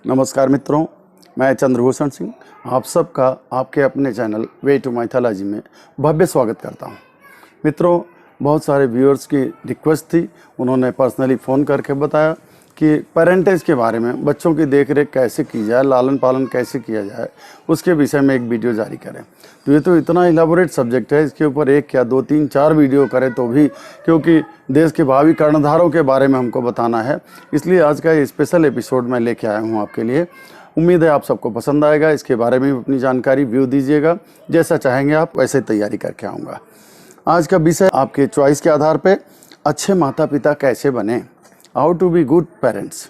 नमस्कार मित्रों, मैं चंद्रभूषण सिंह आप सबका आपके अपने चैनल वे टू माइथोलॉजी में भव्य स्वागत करता हूं। मित्रों, बहुत सारे व्यूअर्स की रिक्वेस्ट थी, उन्होंने पर्सनली फ़ोन करके बताया कि पेरेंटेज के बारे में, बच्चों की देखरेख कैसे की जाए, लालन पालन कैसे किया जाए, उसके विषय में एक वीडियो जारी करें। तो ये तो इतना इलाबोरेट सब्जेक्ट है, इसके ऊपर एक या दो तीन चार वीडियो करें तो भी, क्योंकि देश के भावी कर्णधारों के बारे में हमको बताना है, इसलिए आज का ये स्पेशल एपिसोड मैं लेके आया हूँ आपके लिए। उम्मीद है आप सबको पसंद आएगा। इसके बारे में अपनी जानकारी व्यू दीजिएगा, जैसा चाहेंगे आप वैसे तैयारी करके आऊँगा। आज का विषय आपके चॉइस के आधार पे अच्छे माता पिता कैसे बने, how to be good parents.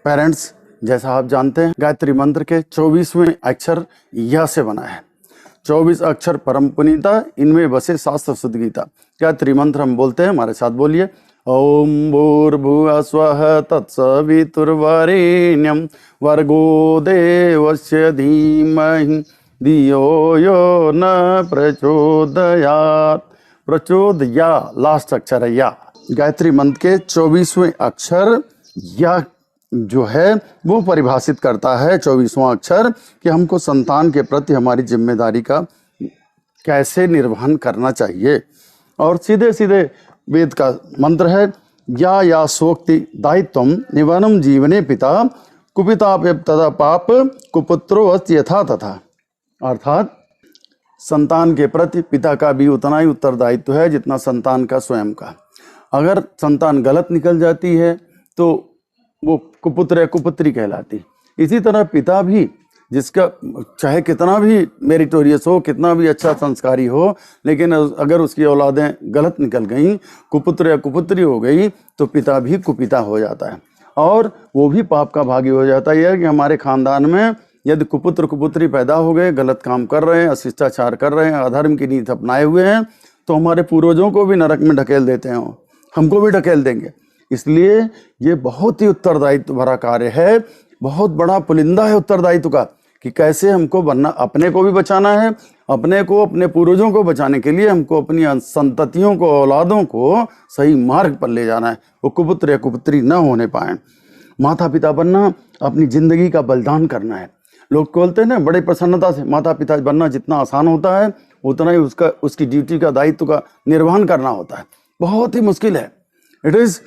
Parents, जैसा आप जानते हैं, गायत्री मंत्र के 24वें अक्षर या से बना है। 24 अक्षर परम पुनीता, इनमें बसे शास्त्र शुद्ध गीता। गायत्री मंत्र हम बोलते हैं, हमारे साथ बोलिए। ओम भूर्भुवः स्वः तत्सवितुर्वरेण्यं भर्गो देवस्य धीमहि धियो यो न प्रचोदयात्। प्रचोदया लास्ट अक्षर है या। गायत्री मंत्र के 24वें अक्षर या जो है वो परिभाषित करता है, 24वां अक्षर, कि हमको संतान के प्रति हमारी जिम्मेदारी का कैसे निर्वहन करना चाहिए। और सीधे सीधे वेद का मंत्र है, या सोक्ति दायित्वम निवनम जीवने पिता कुपिता तथा पाप कुपुत्रो अस्ति यथा तथा। अर्थात संतान के प्रति पिता का भी उतना ही उत्तरदायित्व है जितना संतान का स्वयं का। अगर संतान गलत निकल जाती है तो वो कुपुत्र या कुपुत्री कहलाती। इसी तरह पिता भी, जिसका चाहे कितना भी मेरिटोरियस हो, कितना भी अच्छा संस्कारी हो, लेकिन अगर उसकी औलादें गलत निकल गईं, कुपुत्र या कुपुत्री हो गई, तो पिता भी कुपिता हो जाता है और वो भी पाप का भागी हो जाता है। यह कि हमारे खानदान में यदि कुपुत्र कुपुत्री पैदा हो गए, गलत काम कर रहे हैं, अशिष्टाचार कर रहे हैं, अधर्म की नीति अपनाए हुए हैं, तो हमारे पूर्वजों को भी नरक में ढकेल देते हैं, हमको भी ढकेल देंगे। इसलिए ये बहुत ही उत्तरदायित्व भरा कार्य है, बहुत बड़ा पुलिंदा है उत्तरदायित्व का, कि कैसे हमको बनना, अपने को भी बचाना है, अपने को, अपने पूर्वजों को बचाने के लिए हमको अपनी संततियों को, औलादों को सही मार्ग पर ले जाना है, वो कुपुत्र या कुपुत्री न होने पाए। माता पिता बनना अपनी जिंदगी का बलिदान करना है। लोग बोलते हैं ना बड़े प्रसन्नता से, माता पिता बनना जितना आसान होता है उतना ही उसकी ड्यूटी का, दायित्व का निर्वहन करना होता है। बहुत ही मुश्किल है। It is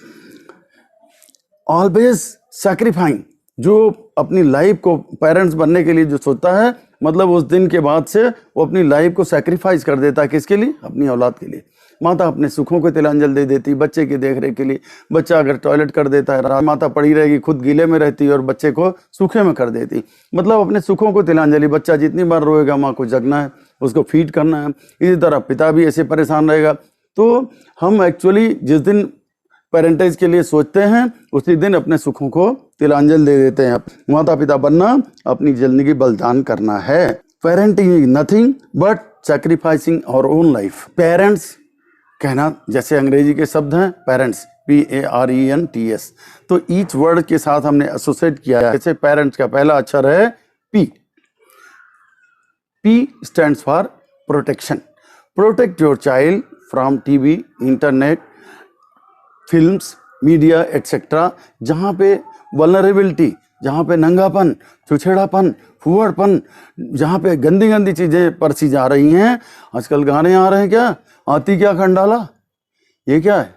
always sacrificing. जो अपनी लाइफ को पेरेंट्स बनने के लिए जो सोचता है, मतलब उस दिन के बाद से वो अपनी लाइफ को सैक्रिफाइस कर देता है। किसके लिए? अपनी औलाद के लिए। माता अपने सुखों को तिलांजलि दे देती, बच्चे की देखरेख के लिए। बच्चा अगर टॉयलेट कर देता है, माता पड़ी रहेगी, खुद गीले में रहती और बच्चे को सूखे में कर देती। मतलब अपने सुखों को तिलांजलि। बच्चा जितनी बार रोएगा, माँ को जगना है, उसको फीड करना है। इसी तरह पिता भी ऐसे परेशान रहेगा। तो हम एक्चुअली जिस दिन पेरेंटेज के लिए सोचते हैं, उसी दिन अपने सुखों को तिलांजलि दे देते हैं। माता पिता बनना अपनी जिंदगी बलिदान करना है। Parenting is nothing but sacrificing our own life. Parents कहना, जैसे अंग्रेजी के शब्द हैं पेरेंट्स, PARENTS, तो ईच वर्ड के साथ हमने एसोसिएट किया है। जैसे पेरेंट्स का पहला अक्षर है P। P stands for protection. Protect your child from TV, internet, films, media etcetera, जहाँ पे वल्नरेबिलिटी, जहाँ पे नंगापन, छुछेड़ापन, फुहड़पन, जहाँ पे गंदी गंदी चीज़ें परसी जा रही हैं। आजकल गाने आ रहे हैं, क्या आती क्या खंडाला, ये क्या है,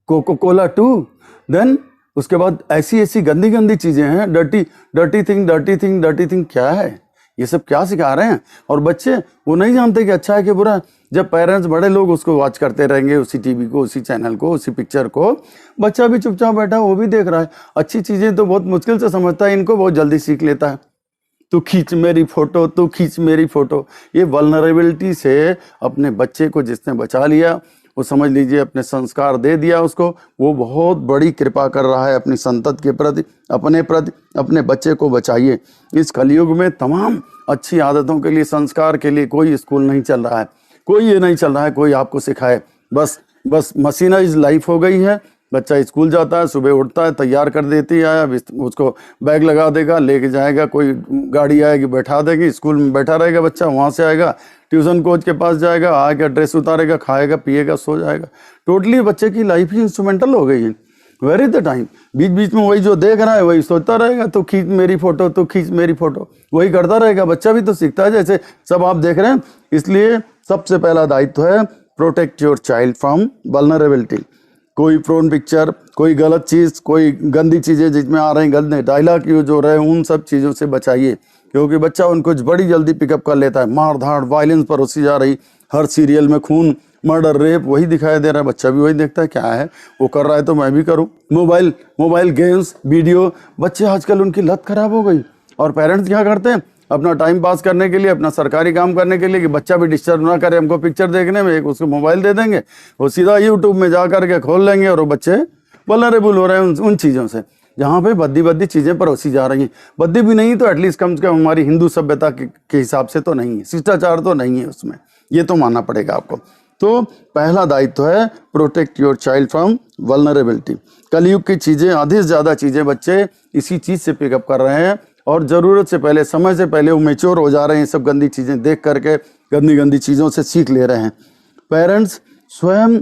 कोको कोला 2। देन उसके बाद ऐसी ऐसी गंदी गंदी चीज़ें हैं, डर्टी थिंग, क्या है ये सब, क्या सिखा रहे हैं। और बच्चे वो नहीं जानते कि अच्छा है कि बुरा है। जब पेरेंट्स, बड़े लोग उसको वॉच करते रहेंगे, उसी टीवी को, उसी चैनल को, उसी पिक्चर को, बच्चा भी चुपचाप बैठा वो भी देख रहा है। अच्छी चीज़ें तो बहुत मुश्किल से समझता है, इनको बहुत जल्दी सीख लेता है। तू खींच मेरी फोटो, तू खींच मेरी फोटो। ये वल्नरेबिलिटी से अपने बच्चे को जिसने बचा लिया, वो समझ लीजिए अपने संस्कार दे दिया उसको, वो बहुत बड़ी कृपा कर रहा है अपनी संतति के प्रति, अपने प्रति। अपने बच्चे को बचाइए। इस कलयुग में तमाम अच्छी आदतों के लिए, संस्कार के लिए कोई स्कूल नहीं चल रहा है, कोई ये नहीं चल रहा है कोई आपको सिखाए। बस मशीनाइज लाइफ हो गई है। बच्चा स्कूल जाता है, सुबह उठता है, तैयार कर देती है, उसको बैग लगा देगा, लेके जाएगा, कोई गाड़ी आएगी बैठा देगी, स्कूल में बैठा रहेगा बच्चा, वहाँ से आएगा, ट्यूशन कोच के पास जाएगा, आएगा, ड्रेस उतारेगा, खाएगा, पिएगा, सो जाएगा। टोटली बच्चे की लाइफ ही इंस्ट्रूमेंटल हो गई है। Where is the time? बीच बीच में वही जो देख रहा है वही सोचता रहेगा, तो खींच मेरी फोटो, तो खींच मेरी फोटो, वही करता रहेगा। बच्चा भी तो सीखता है जैसे सब आप देख रहे हैं। इसलिए सबसे पहला दायित्व है protect your child from vulnerability. कोई प्रोन पिक्चर, कोई गलत चीज़, कोई गंदी चीज़ें जिसमें आ रही हैं, गंदे डायलॉग यूज हो रहे हैं, उन सब चीज़ों से बचाइए, क्योंकि बच्चा उनको बड़ी जल्दी पिकअप कर लेता है। मार धाड़, वायलेंस परोसी जा रही, हर सीरियल में खून, मर्डर, रेप वही दिखाई दे रहा है। बच्चा भी वही देखता है, क्या है वो कर रहा है तो मैं भी करूं। मोबाइल गेम्स, वीडियो, बच्चे आजकल उनकी लत खराब हो गई। और पेरेंट्स क्या करते हैं, अपना टाइम पास करने के लिए, अपना सरकारी काम करने के लिए कि बच्चा भी डिस्टर्ब ना करे हमको पिक्चर देखने में, एक उसको मोबाइल दे देंगे, वो सीधा यूट्यूब में जा करके खोल लेंगे और वो बच्चे वल्नरेबल हो रहे हैं उन चीज़ों से, जहाँ पे बद्दी चीज़ें परोसी जा रही हैं। बद्दी भी नहीं तो एटलीस्ट कम से कम हमारी हिंदू सभ्यता के हिसाब से तो नहीं है, शिष्टाचार तो नहीं है उसमें, ये तो मानना पड़ेगा आपको। तो पहला दायित्व है protect your child from vulnerability. कलयुग की चीज़ें, आधी से ज़्यादा चीज़ें बच्चे इसी चीज़ से पिकअप कर रहे हैं और ज़रूरत से पहले, समय से पहले वो मैच्योर हो जा रहे हैं। सब गंदी चीज़ें देख करके गंदी चीज़ों से सीख ले रहे हैं। पेरेंट्स स्वयं,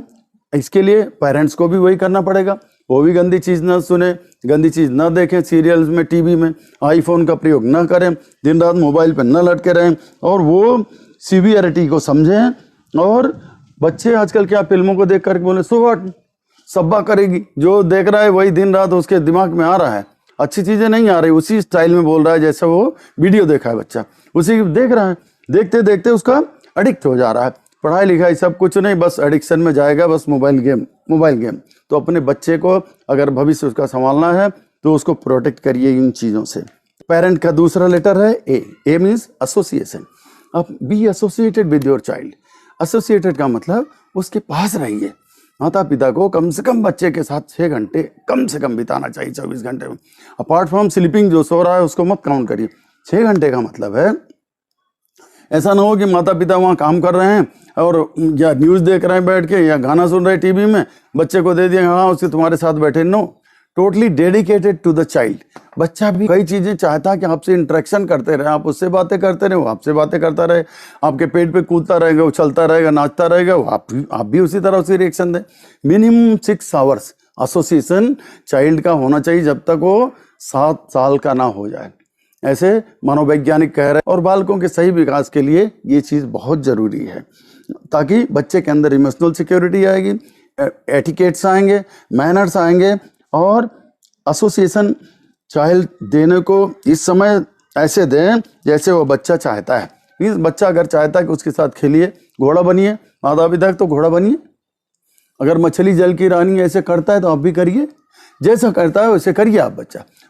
इसके लिए पेरेंट्स को भी वही करना पड़ेगा, वो भी गंदी चीज़ ना सुने, गंदी चीज़ ना देखें, सीरियल्स में, टीवी में, आईफोन का प्रयोग ना करें, दिन रात मोबाइल पर न लटके रहें और वो सीवियरिटी को समझें। और बच्चे आजकल क्या फिल्मों को देख करके बोले सो व्हाट, सब्बा करेगी, जो देख रहा है वही दिन रात उसके दिमाग में आ रहा है, अच्छी चीज़ें नहीं आ रही, उसी स्टाइल में बोल रहा है जैसे वो वीडियो देखा है बच्चा, उसी देख रहा है, देखते देखते उसका एडिक्ट हो जा रहा है। पढ़ाई लिखाई सब कुछ नहीं, बस एडिक्शन में जाएगा, बस मोबाइल गेम। तो अपने बच्चे को अगर भविष्य उसका संभालना है तो उसको प्रोटेक्ट करिए इन चीज़ों से। पेरेंट का दूसरा लेटर है ए मीन्स एसोसिएशन। अब be associated with your child. Associated का मतलब उसके पास रहिए। माता पिता को कम से कम बच्चे के साथ 6 घंटे कम से कम बिताना चाहिए 24 घंटे में। अपार्ट फ्रॉम स्लीपिंग, जो सो रहा है उसको मत काउंट करिए। 6 घंटे का मतलब है ऐसा ना हो कि माता पिता वहाँ काम कर रहे हैं और या न्यूज़ देख रहे हैं बैठ के, या गाना सुन रहे हैं टीवी में, बच्चे को दे दिए हाँ उसके तुम्हारे साथ बैठे। No, totally dedicated to the child. बच्चा भी कई चीज़ें चाहता है कि आपसे इंटरेक्शन करते रहे, आप उससे बातें करते रहे, वो आपसे बातें करता रहे, आपके पेट पे कूदता रहेगा, उछलता रहेगा, नाचता रहेगा, वो आप भी उसी तरह उसे रिएक्शन दें। मिनिमम 6 आवर्स एसोसिएशन चाइल्ड का होना चाहिए जब तक वो 7 साल का ना हो जाए, ऐसे मनोवैज्ञानिक कह रहे हैं। और बालकों के सही विकास के लिए ये चीज़ बहुत ज़रूरी है, ताकि बच्चे के अंदर इमोशनल सिक्योरिटी आएगी, एटिकेट्स आएंगे, मैनर्स आएंगे। और एसोसिएशन चाइल्ड देने को इस समय ऐसे दें जैसे वो बच्चा चाहता है। मीन्स बच्चा अगर चाहता है कि उसके साथ खेलिए, घोड़ा बनिए, माता पिता तो घोड़ा बनिए। अगर मछली जल की रानी ऐसे करता है तो आप भी करिए, जैसा करता है वैसे करिए आप।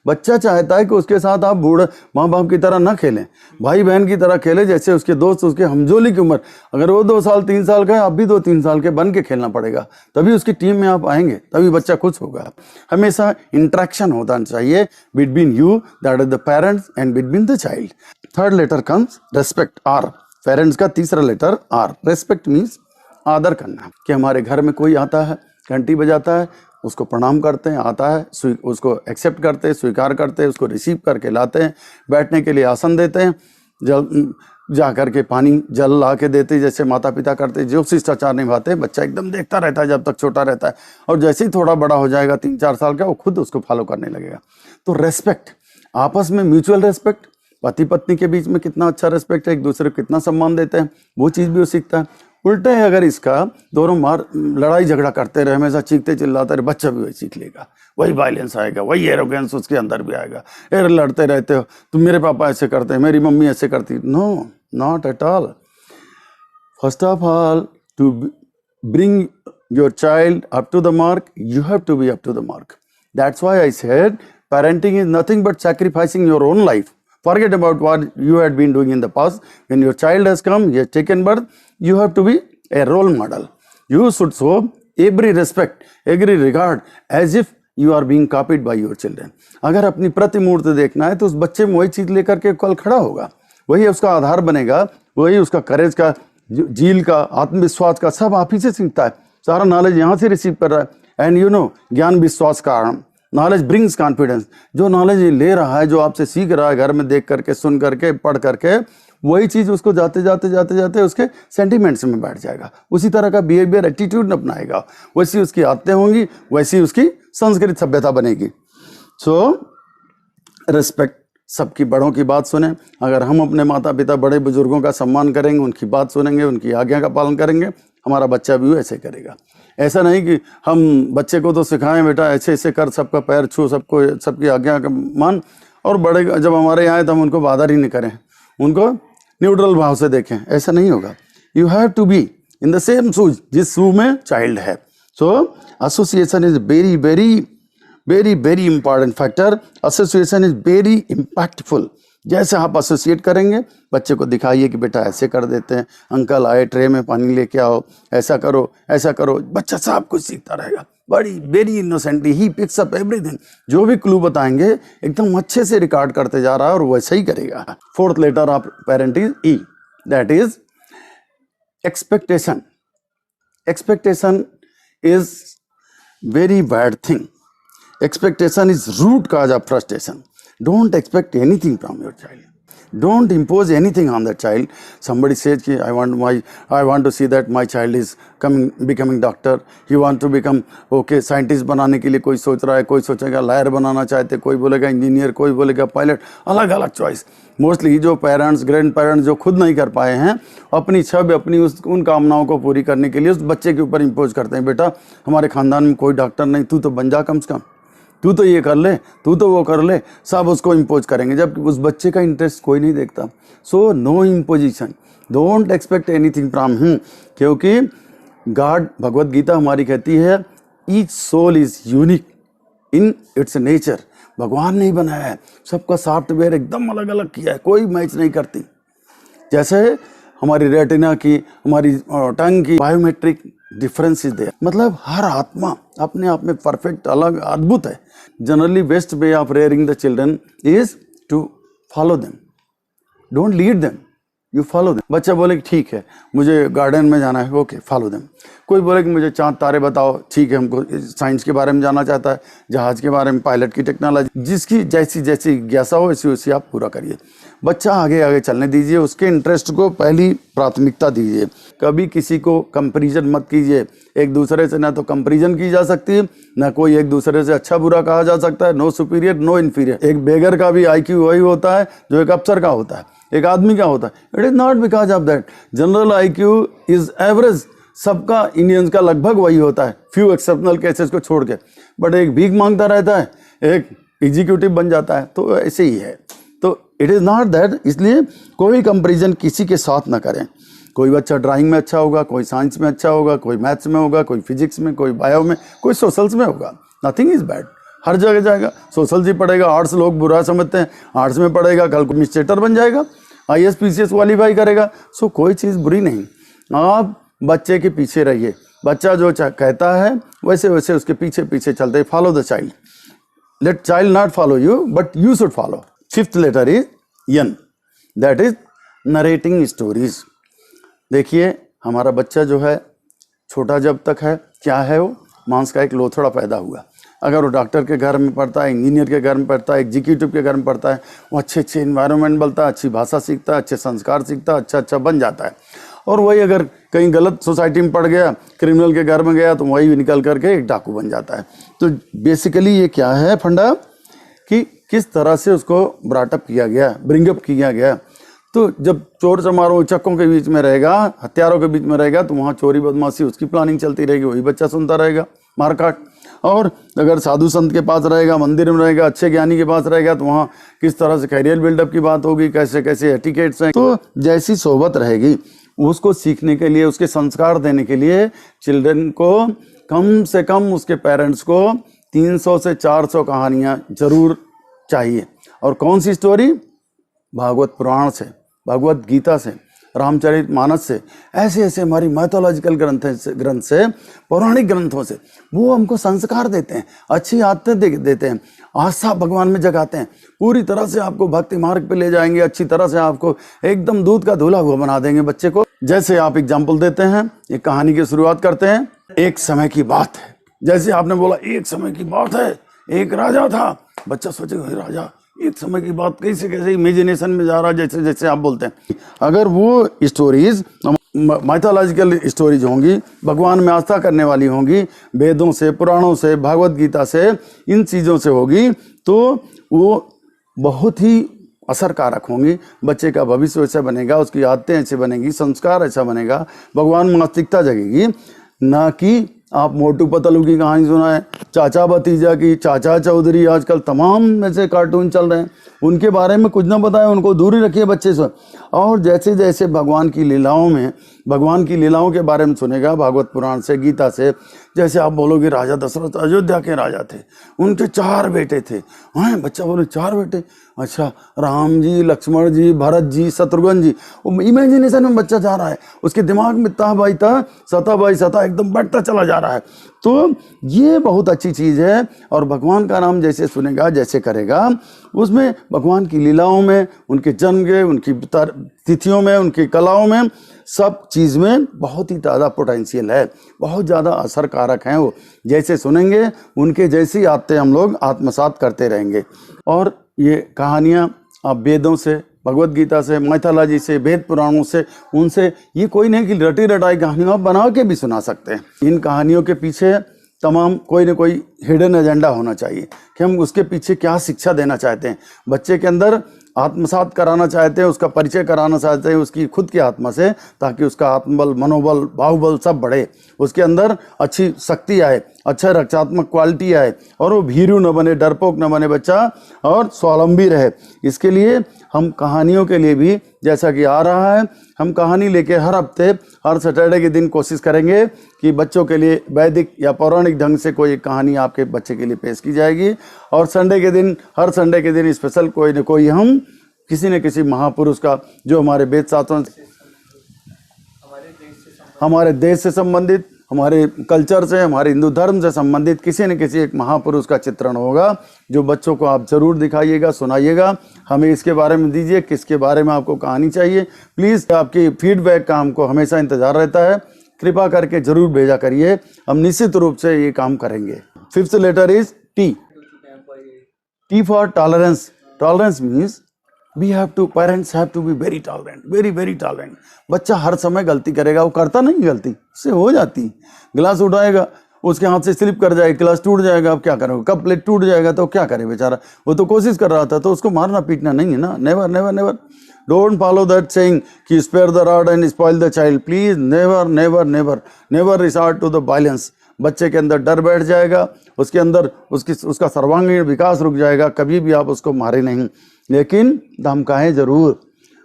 बच्चा चाहता है कि उसके साथ आप बूढ़ा माँ बाप की तरह ना खेलें, भाई बहन की तरह खेलें, जैसे उसके दोस्त, उसके हमजोली की उम्र। अगर वो 2 साल 3 साल का है, आप भी 2-3 साल के बन के खेलना पड़ेगा, तभी उसकी टीम में आप आएंगे, तभी बच्चा खुश होगा। हमेशा इंट्रैक्शन होता चाहिए between you, that is the parents, and between the child. Third letter comes respect, R. Parents का तीसरा लेटर आर। रेस्पेक्ट मीन्स आदर करना, कि हमारे घर में कोई आता है, घंटी बजाता है, उसको प्रणाम करते हैं, आता है उसको एक्सेप्ट करते हैं, स्वीकार करते हैं, उसको रिसीव करके लाते हैं, बैठने के लिए आसन देते हैं, जा करके पानी जल ला के देते हैं जैसे माता पिता करते हैं, जो शिष्टाचार निभाते हैं। बच्चा एकदम देखता रहता है जब तक छोटा रहता है, और जैसे ही थोड़ा बड़ा हो जाएगा 3-4 साल का, वो खुद उसको फॉलो करने लगेगा। तो रेस्पेक्ट, आपस में म्यूचुअल रेस्पेक्ट, पति पत्नी के बीच में कितना अच्छा रेस्पेक्ट है, एक दूसरे को कितना सम्मान देते हैं, वो चीज़ भी वो सीखता है। उल्टा है अगर इसका दोनों लड़ाई झगड़ा करते रहे, हमेशा चीखते चिल्लाते रहे, बच्चा भी वही सीख लेगा, वही वायलेंस आएगा, वही एरोगेंस उसके अंदर भी आएगा। अरे लड़ते रहते हो, तुम मेरे पापा ऐसे करते हैं, मेरी मम्मी ऐसे करती। No, not at all. First of all, to bring your child up to the mark, you have to be up to the mark. That's why I said parenting is nothing but sacrificing your own life. Forget about what you had been doing in the past. When your child has come, he has taken birth, you have to be a role model. You should show every respect, every regard as if you are being copied by your children. अगर अपनी प्रतिमूर्ति देखना है तो उस बच्चे में वही चीज़ लेकर के कल खड़ा होगा, वही उसका आधार बनेगा, वही उसका करेज का, जील का, आत्मविश्वास का, सब आप ही से सीखता है। सारा नॉलेज यहाँ से रिसीव कर रहा है। एंड यू नो, ज्ञान विश्वास का नॉलेज ब्रिंग्स कॉन्फिडेंस। जो नॉलेज ले रहा है, जो आपसे सीख रहा है घर में देख करके, सुन करके, पढ़ करके, वही चीज़ उसको जाते जाते जाते जाते उसके सेंटिमेंट्स में बैठ जाएगा, उसी तरह का बिहेवियर एटीट्यूड अपनाएगा, वैसी उसकी आदतें होंगी, वैसी उसकी संस्कृत सभ्यता बनेगी। सो रिस्पेक्ट, सबकी बड़ों की बात सुने। अगर हम अपने माता पिता बड़े बुजुर्गों का सम्मान करेंगे, उनकी बात सुनेंगे, उनकी आज्ञा का पालन करेंगे, हमारा बच्चा भी ऐसे करेगा। ऐसा नहीं कि हम बच्चे को तो सिखाएं बेटा ऐसे ऐसे कर, सबका पैर छू, सबको सबकी आज्ञा का मान, और बड़े जब हमारे यहाँ आए तो हम उनको बाधा ही नहीं करें, उनको न्यूट्रल भाव से देखें, ऐसा नहीं होगा। You have to be in the same shoes जिस शू में चाइल्ड है। So association is very very very very important factor. Association is very impactful. जैसे आप एसोसिएट करेंगे, बच्चे को दिखाइए कि बेटा ऐसे कर देते हैं, अंकल आए ट्रे में पानी लेके आओ, ऐसा करो ऐसा करो, बच्चा सब कुछ सीखता रहेगा। बड़ी very innocently he picks up everything. जो भी क्लू बताएंगे एकदम अच्छे से रिकॉर्ड करते जा रहा है और वैसे ही करेगा। Fourth letter of parent is E, that is expectation. Expectation is very bad thing. Expectation is root cause of frustration. Don't expect anything from your child. Don't impose anything on the child. Somebody says, I want to see that my child is becoming doctor. He want to become scientist बनाने के लिए कोई सोच रहा है, कोई सोचेगा lawyer बनाना चाहते, कोई बोलेगा इंजीनियर, कोई बोलेगा पायलट, अलग अलग चॉइस। मोस्टली जो पेरेंट्स ग्रैंड पेरेंट्स जो खुद नहीं कर पाए हैं, अपनी छवि अपनी उन कामनाओं को पूरी करने के लिए उस बच्चे के ऊपर इम्पोज करते हैं। बेटा हमारे खानदान में कोई डॉक्टर नहीं, तू तो बन जा कम से कम, तू तो ये कर ले, तू तो वो कर ले, सब उसको इम्पोज करेंगे, जबकि उस बच्चे का इंटरेस्ट कोई नहीं देखता। So no imposition, don't expect anything from him, क्योंकि गॉड, भगवत गीता हमारी कहती है each soul is unique in its nature. भगवान ने ही बनाया है, सबका सॉफ्टवेयर एकदम अलग अलग किया है, कोई मैच नहीं करती। जैसे हमारी रेटिना की, हमारी टंग की बायोमेट्रिक डिफरेंस इज देयर, मतलब हर आत्मा अपने आप में परफेक्ट अलग अद्भुत है। Generally best way of rearing the children is to follow them, don't lead them, you follow them. बच्चा बोले कि ठीक है मुझे गार्डन में जाना है, ओके फॉलो देम। कोई बोले कि मुझे चांद तारे बताओ, ठीक है, हमको साइंस के बारे में जानना चाहता है, जहाज के बारे में, पायलट की टेक्नोलॉजी, जिसकी जैसी जैसी जिज्ञासा हो वैसी वैसी आप पूरा करिए। बच्चा आगे आगे चलने दीजिए, उसके इंटरेस्ट को पहली प्राथमिकता दीजिए। कभी किसी को कंपैरिजन मत कीजिए एक दूसरे से, ना तो कंपैरिजन की जा सकती है, ना कोई एक दूसरे से अच्छा बुरा कहा जा सकता है। No superior no inferior. एक बेगर का भी IQ वही होता है जो एक अफसर का होता है, एक आदमी का होता है। It is not because of that, general IQ is average, सबका इंडियंस का लगभग वही होता है, फ्यू एक्सेप्शनल केसेस को छोड़ के। बट एक भीख मांगता रहता है, एक एग्जीक्यूटिव बन जाता है, तो ऐसे ही है। तो इट इज़ नॉट दैट, इसलिए कोई कंपैरिजन किसी के साथ ना करें। कोई बच्चा ड्राइंग में अच्छा होगा, कोई साइंस में अच्छा होगा, कोई मैथ्स में होगा, कोई फिजिक्स में, कोई बायो में, कोई सोशल्स में होगा। नथिंग इज बैड, हर जगह जाएगा। सोशल पढ़ेगा, आर्ट्स लोग बुरा समझते हैं, आर्ट्स में पढ़ेगा, कल को एडमिनिस्ट्रेटर बन जाएगा, IAS PCS क्वालीफाई करेगा। सो कोई चीज़ बुरी नहीं। आप बच्चे के पीछे रहिए, बच्चा जो कहता है वैसे वैसे उसके पीछे पीछे चलते। Follow the child, let child not follow you but you should follow. Fifth letter is N, that is narrating stories. देखिए हमारा बच्चा जो है छोटा जब तक है, क्या है वो मांस का एक लोथड़ा पैदा हुआ। अगर वो डॉक्टर के घर में पढ़ता है, इंजीनियर के घर में पढ़ता है, एग्जीक्यूटिव के घर में पढ़ता है, वो अच्छे अच्छे इन्वायरमेंट बनता है, अच्छी भाषा सीखता है, अच्छे संस्कार सीखता है, अच्छा बन जाता है। और वही अगर कहीं गलत सोसाइटी में पड़ गया, क्रिमिनल के घर में गया, तो वही भी निकल करके एक डाकू बन जाता है। तो बेसिकली ये क्या है फंडा, कि किस तरह से उसको ब्राटअप किया गया, ब्रिंगअप किया गया। तो जब चोर चमारों चक्कों के बीच में रहेगा, हथियारों के बीच में रहेगा, तो वहाँ चोरी बदमाशी उसकी प्लानिंग चलती रहेगी, वही बच्चा सुनता रहेगा मारकाट। और अगर साधु संत के पास रहेगा, मंदिर में रहेगा, अच्छे ज्ञानी के पास रहेगा, तो वहाँ किस तरह से कैरियर बिल्डअप की बात होगी, कैसे कैसे एटिकेट्स हैं। तो जैसी सोबत रहेगी उसको सीखने के लिए, उसके संस्कार देने के लिए चिल्ड्रन को कम से कम उसके पेरेंट्स को 300 से 400 कहानियाँ जरूर चाहिए। और कौन सी स्टोरी? भागवत पुराण से, भगवत गीता से, रामचरितमानस से, ऐसे ऐसे हमारी मैथोलॉजिकल ग्रंथ से, पौराणिक ग्रंथों से वो हमको संस्कार देते हैं, अच्छी आदतें देते हैं, आस्था भगवान में जगाते हैं, पूरी तरह से आपको भक्ति मार्ग पे ले जाएंगे, अच्छी तरह से आपको एकदम दूध का धुला हुआ बना देंगे बच्चे को। जैसे आप एग्जाम्पल देते हैं, एक कहानी की शुरुआत करते हैं, एक समय की बात है। जैसे आपने बोला एक समय की बात है, एक राजा था, बच्चा सोचेगा राजा एक समय की बात कैसे कैसे इमेजिनेशन में जा रहा है, जैसे जैसे आप बोलते हैं। अगर वो स्टोरीज माइथोलॉजिकल स्टोरीज होंगी, भगवान में आस्था करने वाली होंगी, वेदों से, पुराणों से, भागवत गीता से, इन चीज़ों से होगी, तो वो बहुत ही असरकारक होंगी। बच्चे का भविष्य ऐसा बनेगा, उसकी आदतें ऐसे बनेगी, संस्कार ऐसा बनेगा, भगवान में आस्तिकता जगेगी। ना कि आप मोटू पतलू की कहानी सुनाएं, चाचा भतीजा की, चाचा चौधरी, आजकल तमाम ऐसे कार्टून चल रहे हैं, उनके बारे में कुछ ना बताएं, उनको दूर ही रखिए बच्चे से। और जैसे जैसे भगवान की लीलाओं में, भगवान की लीलाओं के बारे में सुनेगा भागवत पुराण से, गीता से, जैसे आप बोलोगे राजा दशरथ अयोध्या के राजा थे, उनके 4 बेटे थे। हाँ, बच्चा बोले 4 बेटे, अच्छा, राम जी, लक्ष्मण जी, भरत जी, शत्रुघ्न जी। वो इमेजिनेशन में बच्चा जा रहा है, उसके दिमाग में ता बाई ता, सता बाई सता एकदम बढ़ता चला जा रहा है। तो ये बहुत अच्छी चीज़ है। और भगवान का नाम जैसे सुनेगा, जैसे करेगा, उसमें भगवान की लीलाओं में, उनके जन्म के, उनकी तिथियों में, उनकी कलाओं में, सब चीज़ में बहुत ही ज़्यादा पोटेंशियल है, बहुत ज़्यादा असर कारक हैं। वो जैसे सुनेंगे, उनके जैसी आदतें हम लोग आत्मसात करते रहेंगे। और ये कहानियाँ आप वेदों से, भगवत गीता से, माइथोलॉजी से, वेद पुराणों से, उनसे, ये कोई नहीं कि रटी रटाई कहानियों आप बना के भी सुना सकते हैं। इन कहानियों के पीछे तमाम कोई ना कोई हिडन एजेंडा होना चाहिए कि हम उसके पीछे क्या शिक्षा देना चाहते हैं, बच्चे के अंदर आत्मसात कराना चाहते हैं, उसका परिचय कराना चाहते हैं उसकी खुद की आत्मा से, ताकि उसका आत्मबल, मनोबल, बाहुबल सब बढ़े, उसके अंदर अच्छी शक्ति आए, अच्छा रक्षात्मक क्वालिटी आए, और वो भीरू न बने, डरपोक न बने बच्चा, और स्वावलंबी रहे। इसके लिए हम कहानियों के लिए भी, जैसा कि आ रहा है, हम कहानी लेके हर हफ्ते, हर सैटरडे के दिन कोशिश करेंगे कि बच्चों के लिए वैदिक या पौराणिक ढंग से कोई एक कहानी आपके बच्चे के लिए पेश की जाएगी। और संडे के दिन, हर संडे के दिन स्पेशल कोई न कोई हम किसी न किसी महापुरुष का, जो हमारे वेद शास्त्रों, हमारे देश से संबंधित, हमारे कल्चर से, हमारे हिंदू धर्म से संबंधित किसी न किसी एक महापुरुष का चित्रण होगा, जो बच्चों को आप जरूर दिखाइएगा, सुनाइएगा। हमें इसके बारे में दीजिए, किसके बारे में आपको कहानी चाहिए। प्लीज़, आपकी फीडबैक का हमको हमेशा इंतज़ार रहता है, कृपा करके जरूर भेजा करिए, हम निश्चित रूप से ये काम करेंगे। 5th letter is T. T for tolerance. Tolerance means parents have to be very tolerant, very very tolerant. बच्चा हर समय गलती करेगा, वो करता नहीं गलती, उससे हो जाती। गिलास उठाएगा, उसके हाथ से स्लिप कर जाएगा, गिलास टूट जाएगा, अब क्या करोगे, कप प्लेट टूट जाएगा तो क्या करे बेचारा, वो तो कोशिश कर रहा था, तो उसको मारना पीटना नहीं है ना। Never never never, don't follow that saying कि spare the rod and spoil the child. Please never never never never resort to the violence. बच्चे के अंदर डर बैठ जाएगा, उसके अंदर उसका सर्वांगीण विकास रुक जाएगा। कभी भी आप उसको मारे नहीं, लेकिन धमकाएं जरूर,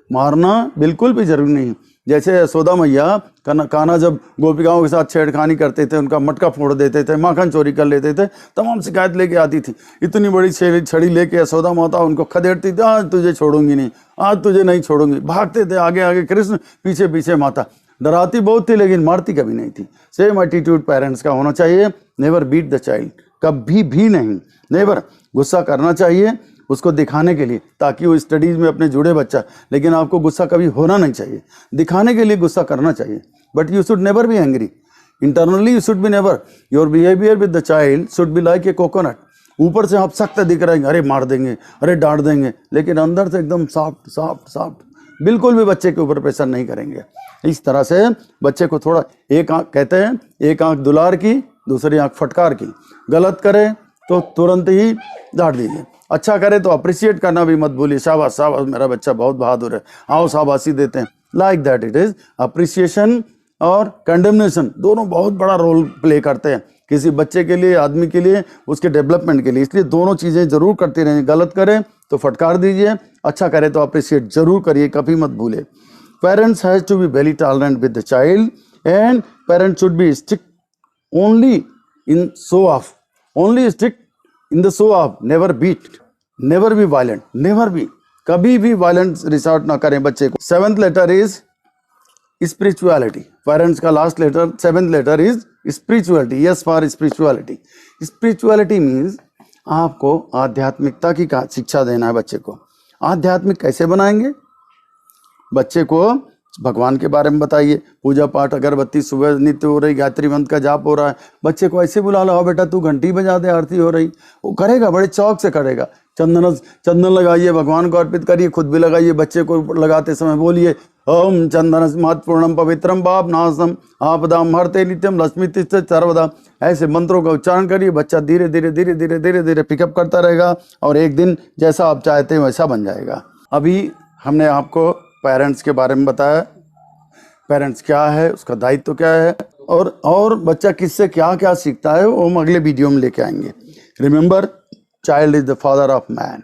मारना बिल्कुल भी जरूरी नहीं। जैसे यशोदा मैया कान्हा जब गोपिकाओं के साथ छेड़खानी करते थे, उनका मटका फोड़ देते थे, माखन चोरी कर लेते थे, तमाम शिकायत लेके आती थी। इतनी बड़ी छड़ी लेके यशोदा माता उनको खदेड़ती थी, आज तुझे छोड़ूंगी नहीं, आज तुझे नहीं छोड़ूंगी। भागते थे आगे आगे कृष्ण, पीछे पीछे माता। डराती बहुत थी लेकिन मारती कभी नहीं थी। सेम एटीट्यूड पेरेंट्स का होना चाहिए। नेवर बीट द चाइल्ड, कभी भी नहीं, नेवर। गुस्सा करना चाहिए उसको दिखाने के लिए, ताकि वो स्टडीज़ में अपने जुड़े बच्चा, लेकिन आपको गुस्सा कभी होना नहीं चाहिए, दिखाने के लिए गुस्सा करना चाहिए। But you should never be angry internally, you should be never. Your behaviour with the child should be like a coconut. ऊपर से आप सख्त दिख रहे हैं, अरे मार देंगे, अरे डांट देंगे, लेकिन अंदर से एकदम सॉफ्ट सॉफ्ट सॉफ्ट, बिल्कुल भी बच्चे के ऊपर प्रेशर नहीं करेंगे। इस तरह से बच्चे को थोड़ा, एक आंख कहते हैं, एक आंख दुलार की, दूसरी आंख फटकार की। गलत करे तो तुरंत ही डांट दीजिए, अच्छा करे तो अप्रिशिएट करना भी मत भूलिए। शाबाश शाबाश, मेरा बच्चा बहुत बहादुर है, आओ शाबाशी देते हैं। Like that it is. Appreciation और कंडेमनेशन दोनों बहुत बड़ा रोल प्ले करते हैं किसी बच्चे के लिए, आदमी के लिए, उसके डेवलपमेंट के लिए। इसलिए दोनों चीज़ें जरूर करते रहें। गलत करें तो फटकार दीजिए, अच्छा करे तो अप्रिशिएट जरूर करिए, कभी मत भूले। Parents has to be very tolerant with the child and parents should be strict only in show off, only strict in the show off, never beat, never be violent, never be, कभी भी violence resort ना करें बच्चे को। 7th letter is spirituality. Parents का last letter 7th letter is spirituality. Yes for spirituality. Spirituality means आपको आध्यात्मिकता की शिक्षा देना है बच्चे को। आध्यात्मिक कैसे बनाएंगे? बच्चे को भगवान के बारे में बताइए, पूजा पाठ, अगरबत्ती सुबह नित्य हो रही, गायत्री मंत्र का जाप हो रहा है, बच्चे को ऐसे बुला लो, बेटा तू घंटी बजा दे, आरती हो रही, वो करेगा, बड़े चौक से करेगा। चंदन लगाइए, भगवान को अर्पित करिए, खुद भी लगाइए, बच्चे को लगाते समय बोलिए ओम चंदन महत्वपूर्णम पवित्रम पाप नाशम आपदाम हरते नित्यम लक्ष्मी तिष्ठति सर्वदा। ऐसे मंत्रों का उच्चारण करिए, बच्चा धीरे धीरे धीरे धीरे धीरे धीरे पिकअप करता रहेगा और एक दिन जैसा आप चाहते हैं वैसा बन जाएगा। अभी हमने आपको पेरेंट्स के बारे में बताया, पेरेंट्स क्या है, उसका दायित्व क्या है, और बच्चा किससे क्या क्या सीखता है वो हम अगले वीडियो में लेके आएंगे। Remember, child is the father of man.